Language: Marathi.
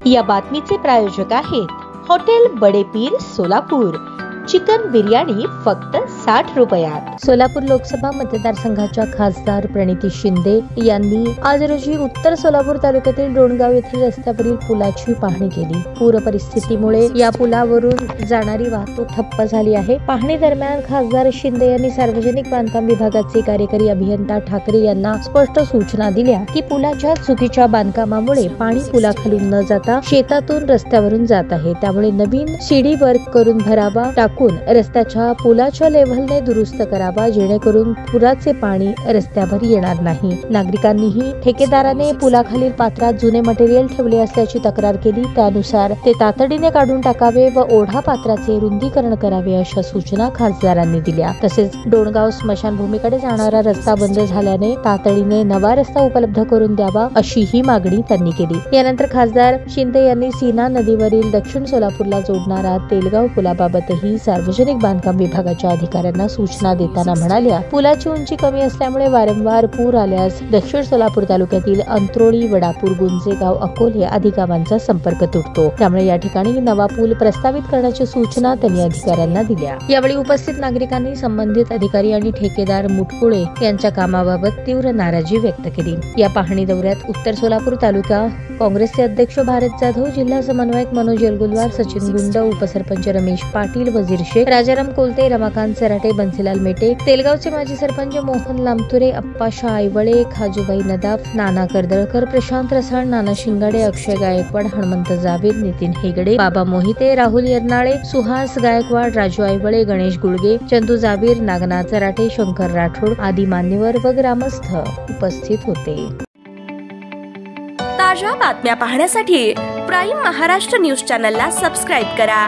या बातमीचे प्रायोजक आहेत हॉटेल बडे पीर सोलापूर। चिकन बिर्याणी फक्त 60 रुपयात। सोलापूर लोकसभा मतदारसंघाच्या खासदार प्रणिती शिंदे यांनी आज रोजी उत्तर सोलापूर तालुक्यातील डोणगाव येथील रस्त्यावरील पुलाची पाहणी केली। पूर परिस्थितीमुळे या पुलावरून जाणारी वाहतूक ठप्प झाली आहे। पाहणी दरम्यान खासदार शिंदे यांनी सार्वजनिक बांधकाम विभागाचे कार्यकारी अभियंता ठाकरे यांना स्पष्ट सूचना दिल्या की पुलाच्या चुकीच्या बांधकामामुळे पाणी पुलाखालून न जाता शेतातून रस्त्यावरून जात आहे। त्यामुळे नवीन सीडी वर्क करून भरावा, रस्त्याच्या पुलाच्या लेव्हलने दुरुस्त करावा, जेणेकरून पुराचे पाणी रस्त्यावर येणार नाही। नागरिकांनीही ठेकेदाराने पुलाखालील पात्रात जुने मटेरियल ठेवले असल्याची तक्रार केली। त्यानुसार ते तातडीने काढून टाकावे व ओढा पात्राचे रुंदीकरण करावे अशा सूचना खासदारांनी दिल्या। तसेच डोणगाव स्मशानभूमीकडे जाणारा रस्ता बंद झाल्याने तातडीने नवा रस्ता उपलब्ध करून द्यावा अशी ही मागणी त्यांनी केली। यानंतर खासदार शिंदे यांनी सीना नदीवरील दक्षिण सोलापूरला जोडणारा तेलगाव पुलाबाबतही सार्वजनिक बांधकाम विभागाच्या अधिकाऱ्यांना सूचना देताना म्हणाल्या, पुलाची उंची कमी असल्यामुळे वारंवार पूर आल्यास दक्षिण सोलापूर तालुक्यातील अंत्रोळी, वडापूर, गुंजेगाव, अकोले आदी गावांचा संपर्क तुटतो। त्यामुळे या ठिकाणी नवा पूल प्रस्तावित करण्याची सूचना त्यांनी अधिकाऱ्यांना दिल्या। यावेळी उपस्थित नागरिकांनी संबंधित अधिकारी आणि ठेकेदार मुटकुळे यांच्या कामाबाबत तीव्र नाराजी व्यक्त केली। या पाहणी दौऱ्यात उत्तर सोलापूर तालुका काँग्रेसचे अध्यक्ष भारत जाधव, जिल्हा समन्वयक मनोज येलगुलवार, सचिन गुंड, उपसरपंच रमेश पाटील, वजीर शेख, राजाराम कोलते, रमाकांत सराटे, बन्सीलाल मेटे, तेलगावचे माजी सरपंच मोहन लामतुरे, अप्पाशा आईवळे, खाजूबाई नदाफ, नाना कर्दळकर, प्रशांत रसाळ, नाना शिंगाडे, अक्षय गायकवाड, हनुमंत जावेद, नितीन हेगडे, बाबा मोहिते, राहुल यर्नाळे, सुहास गायकवाड, राजू आईवळे, गणेश गुळगे, चंदू जावीर, नागनाथ सराटे, शंकर राठोड आदी मान्यवर व ग्रामस्थ उपस्थित होते। ताज्या बातम्या पाहण्यासाठी प्राईम महाराष्ट्र न्यूज चॅनलला सबस्क्राईब करा।